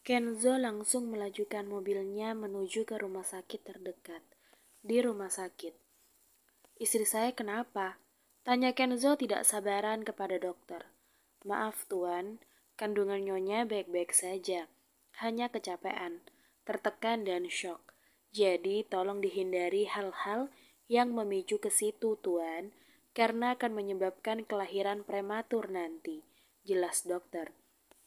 Kenzo langsung melajukan mobilnya menuju ke rumah sakit terdekat. Di rumah sakit, "Istri saya kenapa?" tanya Kenzo tidak sabaran kepada dokter. "Maaf tuan, kandungan nyonya baik-baik saja. Hanya kecapean, tertekan dan shock. Jadi tolong dihindari hal-hal yang memicu ke situ tuan, karena akan menyebabkan kelahiran prematur nanti," jelas dokter.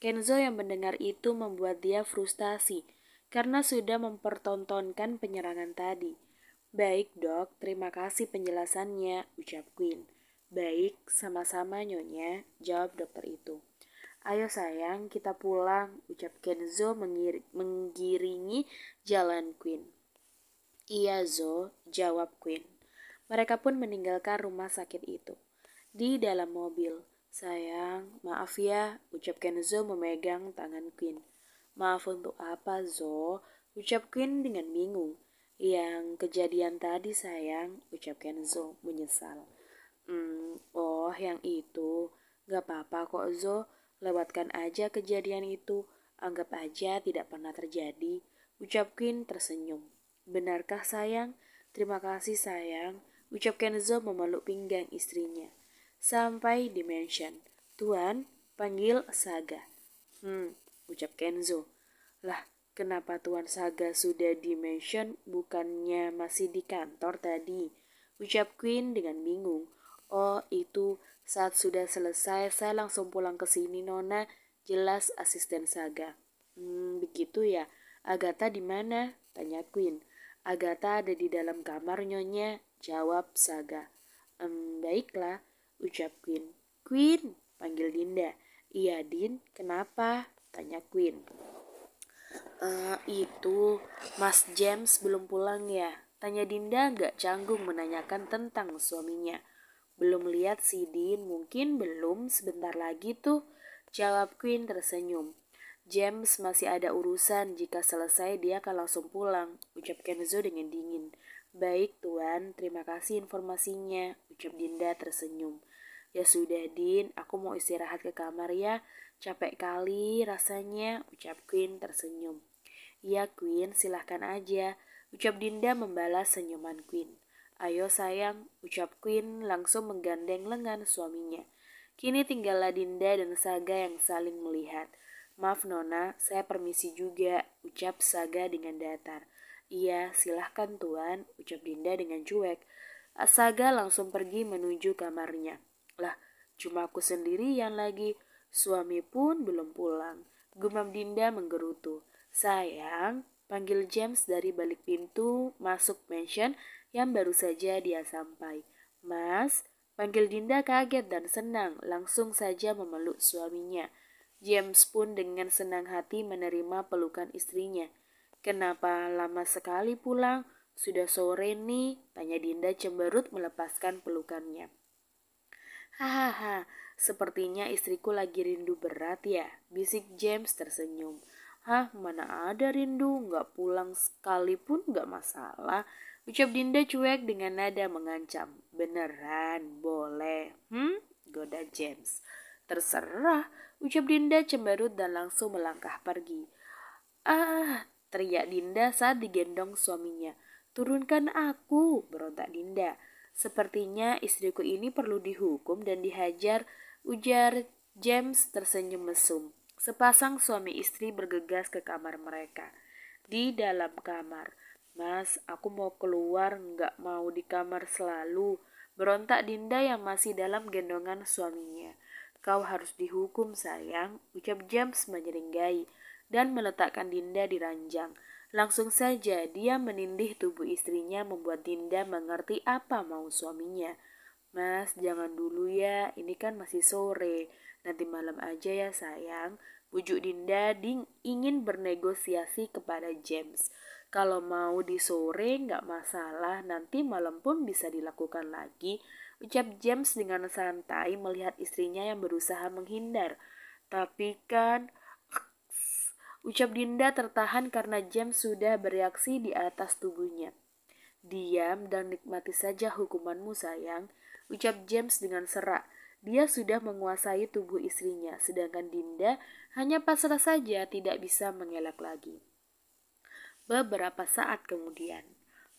Kenzo yang mendengar itu membuat dia frustasi karena sudah mempertontonkan penyerangan tadi. "Baik dok, terima kasih penjelasannya," ucap Queen. "Baik, sama-sama nyonya," jawab dokter itu. "Ayo sayang, kita pulang," ucap Kenzo menggiringi jalan Queen. "Iya Zo," jawab Queen. Mereka pun meninggalkan rumah sakit itu. Di dalam mobil, "Sayang, maaf ya," ucap Kenzo memegang tangan Queen. "Maaf untuk apa Zo?" ucap Queen dengan bingung. "Yang kejadian tadi sayang," ucap Kenzo menyesal. Oh yang itu, gak apa-apa kok Zo, lewatkan aja kejadian itu, anggap aja tidak pernah terjadi, ucap Queen tersenyum. "Benarkah sayang? Terima kasih sayang," ucap Kenzo memeluk pinggang istrinya. Sampai di mansion. "Tuan, panggil Saga." Ucap Kenzo. "Lah, kenapa Tuan Saga sudah di mansion, bukannya masih di kantor tadi?" ucap Queen dengan bingung. "Oh, itu saat sudah selesai saya langsung pulang ke sini Nona," jelas asisten Saga. Begitu ya. Agatha di mana?" tanya Queen. "Agatha ada di dalam kamar nyonya," jawab Saga. Baiklah," ucap Queen. "Queen," panggil Dinda. "Iya Din, kenapa?" tanya Queen. Itu Mas James belum pulang ya?" tanya Dinda gak canggung menanyakan tentang suaminya. "Belum lihat sih Din, mungkin belum, sebentar lagi tuh," jawab Queen tersenyum. "James masih ada urusan, jika selesai dia akan langsung pulang," ucap Kenzo dengan dingin. "Baik tuan, terima kasih informasinya," ucap Dinda tersenyum. "Ya sudah Din, aku mau istirahat ke kamar ya, capek kali rasanya," ucap Queen tersenyum. "Iya Queen, silahkan aja," ucap Dinda membalas senyuman Queen. "Ayo sayang," ucap Queen langsung menggandeng lengan suaminya. Kini tinggallah Dinda dan Saga yang saling melihat. "Maaf Nona, saya permisi juga," ucap Saga dengan datar. "Iya, silahkan Tuan," ucap Dinda dengan cuek. Saga langsung pergi menuju kamarnya. "Lah, cuma aku sendirian lagi. Suami pun belum pulang," gumam Dinda menggerutu. "Sayang," panggil James dari balik pintu masuk mansion yang baru saja dia sampai. "Mas," panggil Dinda kaget dan senang, langsung saja memeluk suaminya. James pun dengan senang hati menerima pelukan istrinya. "Kenapa lama sekali pulang? Sudah sore nih," tanya Dinda cemberut melepaskan pelukannya. "Hahaha, sepertinya istriku lagi rindu berat ya," bisik James tersenyum. "Hah, mana ada rindu, gak pulang sekalipun gak masalah," ucap Dinda cuek dengan nada mengancam. "Beneran, boleh, goda James. "Terserah," ucap Dinda cemberut dan langsung melangkah pergi. Teriak Dinda saat digendong suaminya. "Turunkan aku," berontak Dinda. "Sepertinya istriku ini perlu dihukum dan dihajar," ujar James tersenyum mesum. Sepasang suami istri bergegas ke kamar mereka. Di dalam kamar, "Mas, aku mau keluar, nggak mau di kamar selalu," berontak Dinda yang masih dalam gendongan suaminya. "Kau harus dihukum sayang," ucap James menyeringai dan meletakkan Dinda di ranjang. Langsung saja dia menindih tubuh istrinya membuat Dinda mengerti apa mau suaminya. "Mas, jangan dulu ya, ini kan masih sore. Nanti malam aja ya sayang," bujuk Dinda ingin bernegosiasi kepada James. "Kalau mau di sore nggak masalah, nanti malam pun bisa dilakukan lagi," ucap James dengan santai melihat istrinya yang berusaha menghindar. "Tapi kan," ucap Dinda tertahan karena James sudah bereaksi di atas tubuhnya. "Diam dan nikmati saja hukumanmu sayang," ucap James dengan serak. Dia sudah menguasai tubuh istrinya, sedangkan Dinda hanya pasrah saja, tidak bisa mengelak lagi. Beberapa saat kemudian,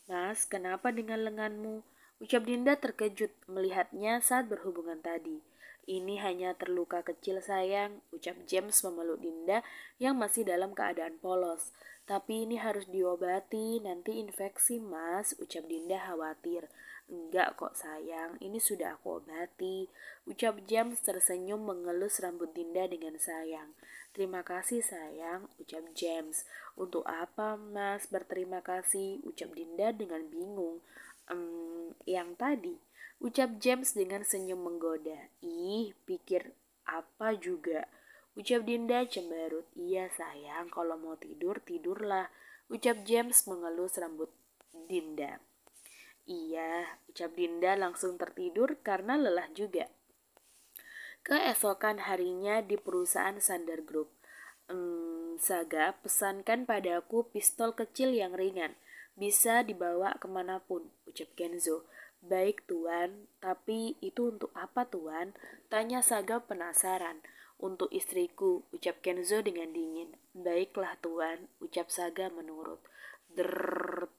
"Mas, kenapa dengan lenganmu?" ucap Dinda terkejut melihatnya saat berhubungan tadi. "Ini hanya terluka kecil sayang," ucap James memeluk Dinda yang masih dalam keadaan polos. "Tapi ini harus diobati, nanti infeksi mas," ucap Dinda khawatir. "Enggak kok sayang, ini sudah aku obati," ucap James tersenyum mengelus rambut Dinda dengan sayang. "Terima kasih sayang," ucap James. "Untuk apa mas berterima kasih?" ucap Dinda dengan bingung. Yang tadi," ucap James dengan senyum menggoda. "Ih, pikir apa juga," ucap Dinda cemberut. "Iya sayang, kalau mau tidur, tidurlah," ucap James mengelus rambut Dinda. "Iya," ucap Dinda langsung tertidur karena lelah juga. Keesokan harinya di perusahaan Sander Group. Saga, pesankan padaku pistol kecil yang ringan. Bisa dibawa kemanapun," ucap Kenzo. "Baik tuan, tapi itu untuk apa tuan?" tanya Saga penasaran. "Untuk istriku," ucap Kenzo dengan dingin. "Baiklah tuan," ucap Saga menurut. Drrrrt,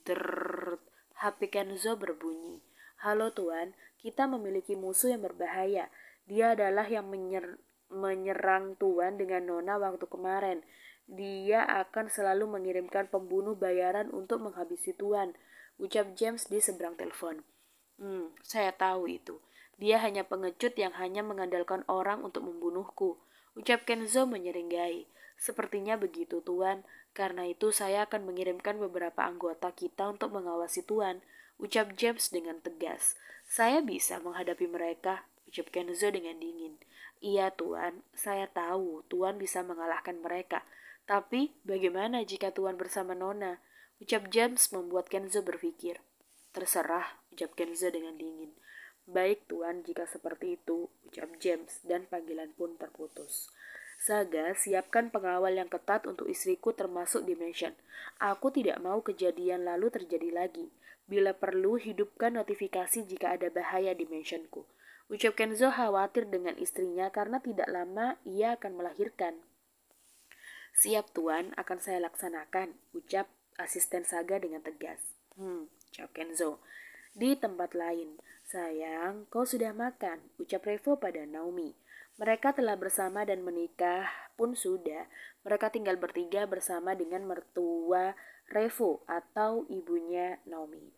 drrrrt. HP Kenzo berbunyi. "Halo tuan, kita memiliki musuh yang berbahaya. Dia adalah yang menyerang tuan dengan Nona waktu kemarin. Dia akan selalu mengirimkan pembunuh bayaran untuk menghabisi tuan," ucap James di seberang telepon. Saya tahu itu. Dia hanya pengecut yang hanya mengandalkan orang untuk membunuhku," ucap Kenzo menyeringai. "Sepertinya begitu tuan. Karena itu saya akan mengirimkan beberapa anggota kita untuk mengawasi tuan," ucap James dengan tegas. "Saya bisa menghadapi mereka," ucap Kenzo dengan dingin. "Iya tuan, saya tahu tuan bisa mengalahkan mereka. Tapi bagaimana jika tuan bersama Nona?" ucap James membuat Kenzo berpikir. "Terserah," ucap Kenzo dengan dingin. "Baik tuan, jika seperti itu," ucap James, dan panggilan pun terputus. "Saga, siapkan pengawal yang ketat untuk istriku termasuk Dimension. Aku tidak mau kejadian lalu terjadi lagi. Bila perlu, hidupkan notifikasi jika ada bahaya Dimensionku," ucap Kenzo khawatir dengan istrinya karena tidak lama ia akan melahirkan. "Siap tuan, akan saya laksanakan," ucap asisten Saga dengan tegas. Ucap Kenzo. Di tempat lain, "Sayang, kau sudah makan," ucap Revo pada Naomi. Mereka telah bersama dan menikah pun sudah. Mereka tinggal bertiga bersama dengan mertua Revo atau ibunya Naomi.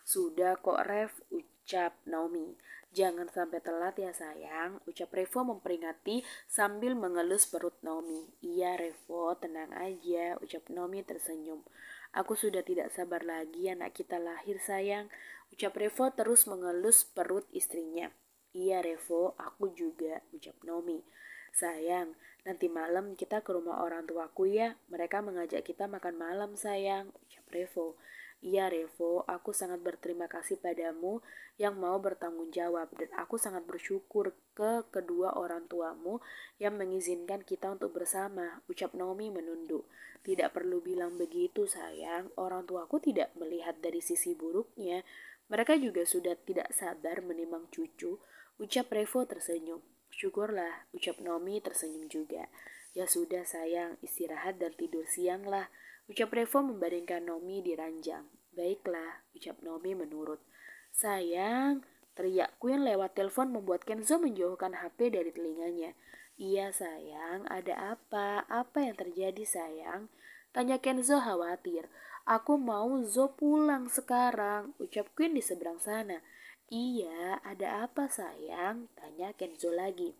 "Sudah kok Rev," ucap Naomi. "Jangan sampai telat ya sayang," ucap Revo memperingati sambil mengelus perut Naomi. "Iya Revo, tenang aja," ucap Naomi tersenyum. "Aku sudah tidak sabar lagi anak kita lahir sayang," ucap Revo terus mengelus perut istrinya. "Iya Revo, aku juga," ucap Naomi. "Sayang, nanti malam kita ke rumah orang tuaku ya. Mereka mengajak kita makan malam sayang," ucap Revo. "Iya Revo, aku sangat berterima kasih padamu yang mau bertanggung jawab, dan aku sangat bersyukur ke kedua orang tuamu yang mengizinkan kita untuk bersama," ucap Naomi menunduk. "Tidak perlu bilang begitu sayang, orang tuaku tidak melihat dari sisi buruknya. Mereka juga sudah tidak sabar menimang cucu," ucap Revo tersenyum. "Syukurlah," ucap Naomi tersenyum juga. "Ya sudah sayang, istirahat dan tidur siang lah," ucap Revo membaringkan Naomi di ranjang. "Baiklah," ucap Naomi menurut. "Sayang," teriak Queen lewat telepon membuat Kenzo menjauhkan HP dari telinganya. "Iya sayang, ada apa? Apa yang terjadi sayang?" tanya Kenzo khawatir. "Aku mau Zo pulang sekarang," ucap Queen di seberang sana. "Iya, ada apa sayang?" tanya Kenzo lagi.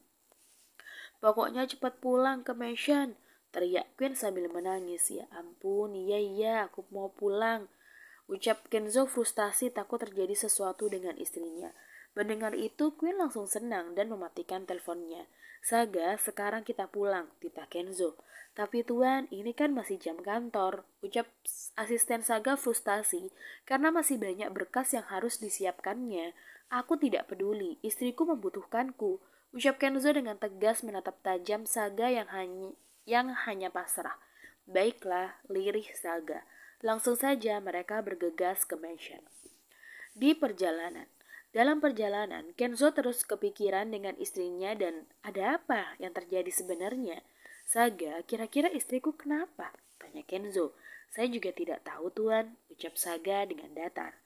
"Pokoknya cepat pulang ke mansion," teriak Queen sambil menangis. "Ya ampun, iya, aku mau pulang," ucap Kenzo frustasi takut terjadi sesuatu dengan istrinya. Mendengar itu, Queen langsung senang dan mematikan teleponnya. "Saga, sekarang kita pulang," titah Kenzo. "Tapi tuan, ini kan masih jam kantor," ucap asisten Saga frustasi karena masih banyak berkas yang harus disiapkannya. "Aku tidak peduli, istriku membutuhkanku," ucap Kenzo dengan tegas menatap tajam Saga yang hanya pasrah. "Baiklah," lirih Saga. Langsung saja mereka bergegas ke mansion. Di perjalanan, Dalam perjalanan, Kenzo terus kepikiran dengan istrinya dan ada apa yang terjadi sebenarnya? Saga, kira-kira istriku kenapa? Tanya Kenzo. Saya juga tidak tahu tuan, ucap Saga dengan datar.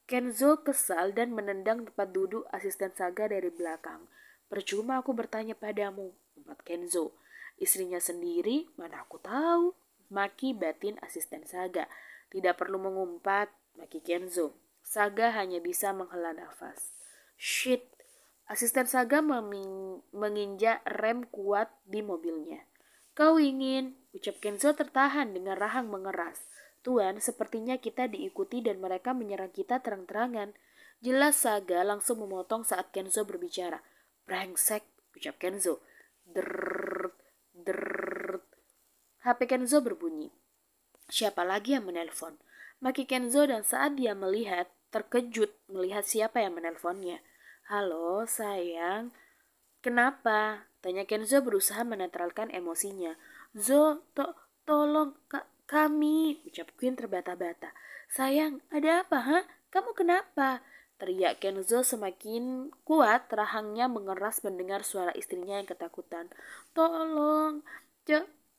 Kenzo kesal dan menendang tempat duduk asisten Saga dari belakang. Percuma aku bertanya padamu, umpat Kenzo. Istrinya sendiri, mana aku tahu. Maki batin asisten Saga. Tidak perlu mengumpat, maki Kenzo. Saga hanya bisa menghela nafas. Shit, asisten Saga menginjak rem kuat di mobilnya. Kau ingin, ucap Kenzo tertahan dengan rahang mengeras. Tuan, sepertinya kita diikuti dan mereka menyerang kita terang-terangan. Jelas Saga langsung memotong saat Kenzo berbicara. Brengsek, ucap Kenzo. Drrrr, drrrr. HP Kenzo berbunyi. Siapa lagi yang menelpon? Maki Kenzo dan saat dia terkejut melihat siapa yang menelponnya. Halo, sayang. Kenapa? Tanya Kenzo berusaha menetralkan emosinya. Tolong, kami, ucap Queen terbata-bata. Sayang, ada apa, ha? Kamu kenapa? Teriak Kenzo semakin kuat, rahangnya mengeras mendengar suara istrinya yang ketakutan. Tolong,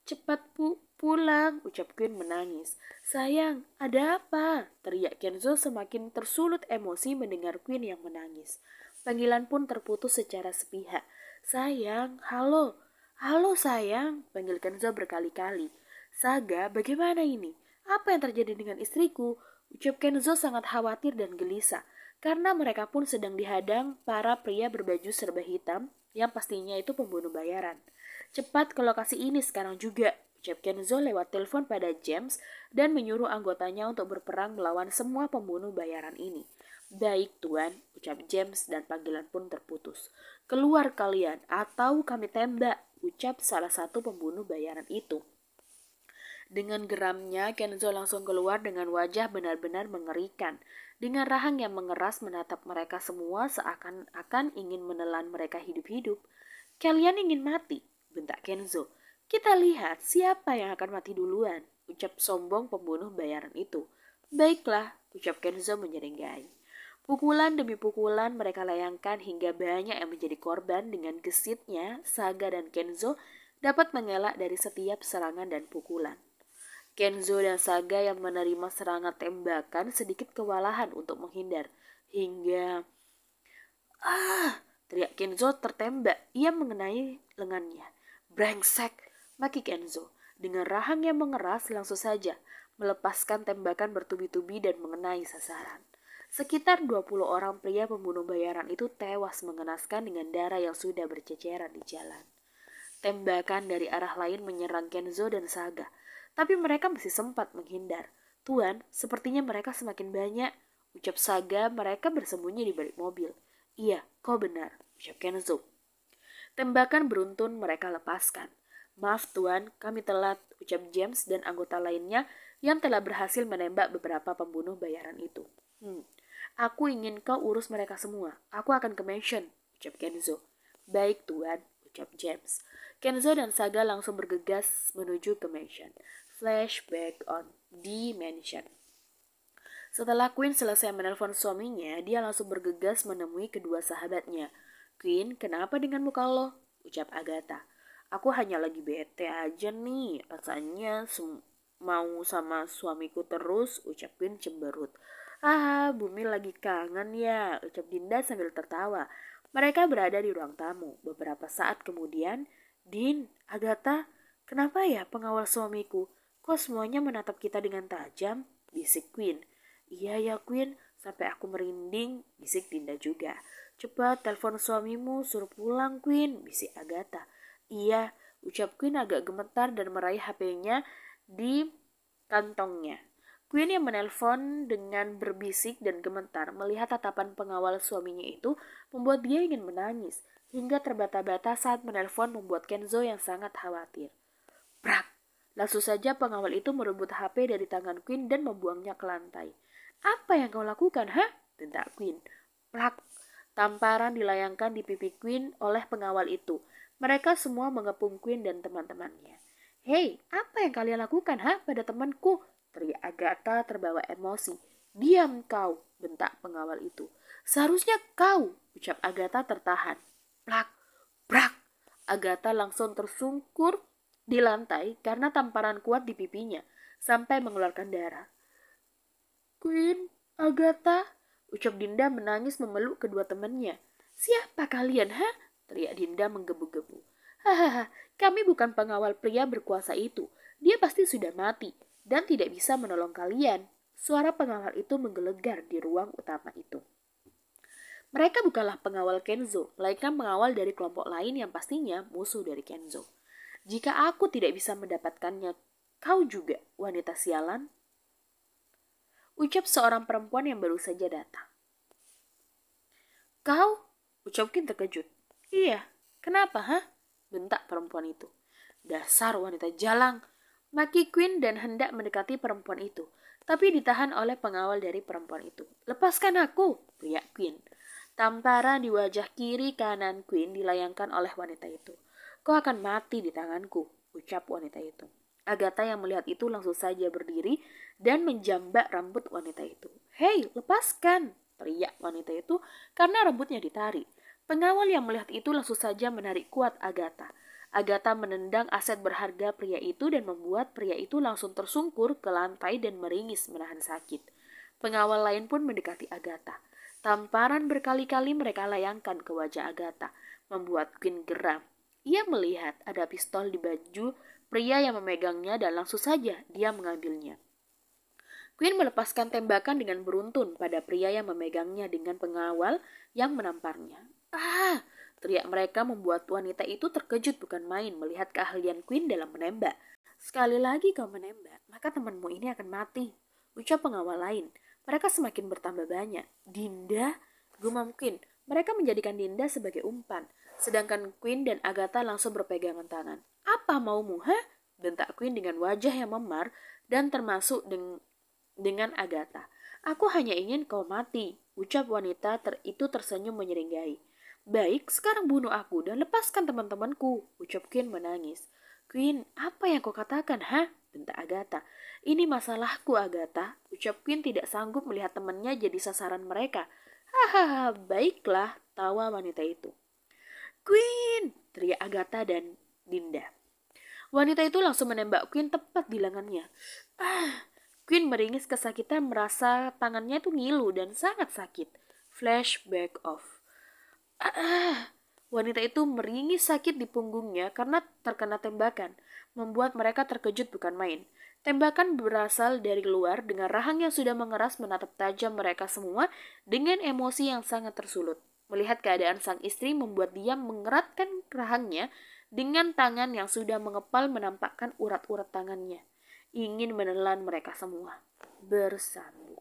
cepat pulang, ucap Queen menangis. Sayang, ada apa? Teriak Kenzo semakin tersulut emosi mendengar Queen yang menangis. Panggilan pun terputus secara sepihak. Sayang, halo sayang, panggil Kenzo berkali-kali. Saga, bagaimana ini? Apa yang terjadi dengan istriku? Ucap Kenzo sangat khawatir dan gelisah, karena mereka pun sedang dihadang para pria berbaju serba hitam, yang pastinya itu pembunuh bayaran. Cepat ke lokasi ini sekarang juga, ucap Kenzo lewat telepon pada James dan menyuruh anggotanya untuk berperang melawan semua pembunuh bayaran ini. Baik tuan, ucap James dan panggilan pun terputus. Keluar kalian atau kami tembak, ucap salah satu pembunuh bayaran itu. Dengan geramnya, Kenzo langsung keluar dengan wajah benar-benar mengerikan. Dengan rahang yang mengeras menatap mereka semua seakan-akan ingin menelan mereka hidup-hidup. Kalian ingin mati, bentak Kenzo. Kita lihat siapa yang akan mati duluan, ucap sombong pembunuh bayaran itu. Baiklah, ucap Kenzo menyeringai. Pukulan demi pukulan mereka layangkan hingga banyak yang menjadi korban. Dengan gesitnya, Saga dan Kenzo dapat mengelak dari setiap serangan dan pukulan. Kenzo dan Saga yang menerima serangan tembakan sedikit kewalahan untuk menghindar. Hingga... teriak Kenzo tertembak. Ia mengenai lengannya. Brengsek, maki Kenzo. Dengan rahang yang mengeras langsung saja melepaskan tembakan bertubi-tubi dan mengenai sasaran. Sekitar 20 orang pria pembunuh bayaran itu tewas mengenaskan dengan darah yang sudah berceceran di jalan. Tembakan dari arah lain menyerang Kenzo dan Saga, tapi mereka masih sempat menghindar. Tuan, sepertinya mereka semakin banyak, ucap Saga. Mereka bersembunyi di balik mobil. Iya, kau benar, ucap Kenzo. Tembakan beruntun mereka lepaskan. Maaf tuan, kami telat, ucap James dan anggota lainnya yang telah berhasil menembak beberapa pembunuh bayaran itu. Aku ingin kau urus mereka semua. Aku akan ke mansion, ucap Kenzo. Baik tuan, ucap James. Kenzo dan Saga langsung bergegas menuju ke mansion. Flashback on the mansion. Setelah Queen selesai menelpon suaminya, dia langsung bergegas menemui kedua sahabatnya. Queen, kenapa dengan muka lo? Ucap Agatha. Aku hanya lagi bete aja nih, rasanya mau sama suamiku terus, ucap Queen cemberut. Bumi lagi kangen ya, ucap Dinda sambil tertawa. Mereka berada di ruang tamu. Beberapa saat kemudian, Din, Agatha, kenapa ya pengawal suamiku? Kok semuanya menatap kita dengan tajam? Bisik Queen. Iya ya Queen, sampai aku merinding, bisik Dinda juga. Cepat telepon suamimu, suruh pulang Queen, bisik Agatha. Iya, ucap Queen agak gemetar dan meraih HP-nya di kantongnya. Queen yang menelpon dengan berbisik dan gemetar melihat tatapan pengawal suaminya itu membuat dia ingin menangis. Hingga terbata-bata saat menelpon membuat Kenzo yang sangat khawatir. Prak! Langsung saja pengawal itu merebut HP dari tangan Queen dan membuangnya ke lantai. Apa yang kau lakukan, ha? Bentak Queen. Plak! Tamparan dilayangkan di pipi Queen oleh pengawal itu. Mereka semua mengepung Queen dan teman-temannya. Hei, apa yang kalian lakukan, ha? Pada temanku? Teriak Agatha terbawa emosi. "Diam kau," bentak pengawal itu. "Seharusnya kau," ucap Agatha tertahan. Plak, brak. Agatha langsung tersungkur di lantai karena tamparan kuat di pipinya sampai mengeluarkan darah. "Queen, Agatha," ucap Dinda menangis memeluk kedua temannya. "Siapa kalian, ha?" teriak Dinda menggebu-gebu. "Hahaha, kami bukan pengawal pria berkuasa itu. Dia pasti sudah mati dan tidak bisa menolong kalian." Suara pengawal itu menggelegar di ruang utama itu. Mereka bukanlah pengawal Kenzo, melainkan pengawal dari kelompok lain yang pastinya musuh dari Kenzo. "Jika aku tidak bisa mendapatkannya, kau juga, wanita sialan," ucap seorang perempuan yang baru saja datang. "Kau?" ucap Queen terkejut. "Iya, kenapa, ha?" bentak perempuan itu. "Dasar wanita jalang," maki Queen dan hendak mendekati perempuan itu, tapi ditahan oleh pengawal dari perempuan itu. "Lepaskan aku," teriak Queen. Tamparan di wajah kiri kanan Queen dilayangkan oleh wanita itu. "Kau akan mati di tanganku," ucap wanita itu. Agatha yang melihat itu langsung saja berdiri dan menjambak rambut wanita itu. "Hei, lepaskan!" teriak wanita itu karena rambutnya ditarik. Pengawal yang melihat itu langsung saja menarik kuat Agatha. Agatha menendang aset berharga pria itu dan membuat pria itu langsung tersungkur ke lantai dan meringis menahan sakit. Pengawal lain pun mendekati Agatha. Tamparan berkali-kali mereka layangkan ke wajah Agatha, membuat Queen geram. Ia melihat ada pistol di baju pria yang memegangnya dan langsung saja dia mengambilnya. Queen melepaskan tembakan dengan beruntun pada pria yang memegangnya dengan pengawal yang menamparnya. "Ah!" teriak mereka membuat wanita itu terkejut bukan main melihat keahlian Queen dalam menembak. "Sekali lagi kau menembak, maka temanmu ini akan mati," ucap pengawal lain. Mereka semakin bertambah banyak. "Dinda?" gumam Queen. Mereka menjadikan Dinda sebagai umpan, sedangkan Queen dan Agatha langsung berpegangan tangan. "Apa maumu, ha?" bentak Queen dengan wajah yang memar dan termasuk dengan Agatha. "Aku hanya ingin kau mati," ucap wanita itu tersenyum menyeringai. "Baik, sekarang bunuh aku dan lepaskan teman-temanku," ucap Queen menangis. "Queen, apa yang kau katakan, ha?" bentak Agatha. "Ini masalahku, Agatha," ucap Queen tidak sanggup melihat temannya jadi sasaran mereka. "Hahaha, baiklah," tawa wanita itu. "Queen!" teriak Agatha dan Dinda. Wanita itu langsung menembak Queen tepat di lengannya. Queen meringis kesakitan merasa tangannya itu ngilu dan sangat sakit. Flashback off. Wanita itu meringis sakit di punggungnya karena terkena tembakan, membuat mereka terkejut bukan main. Tembakan berasal dari luar dengan rahang yang sudah mengeras menatap tajam mereka semua dengan emosi yang sangat tersulut. Melihat keadaan sang istri membuat dia mengeratkan rahangnya dengan tangan yang sudah mengepal menampakkan urat-urat tangannya. Ingin menelan mereka semua. Bersambung.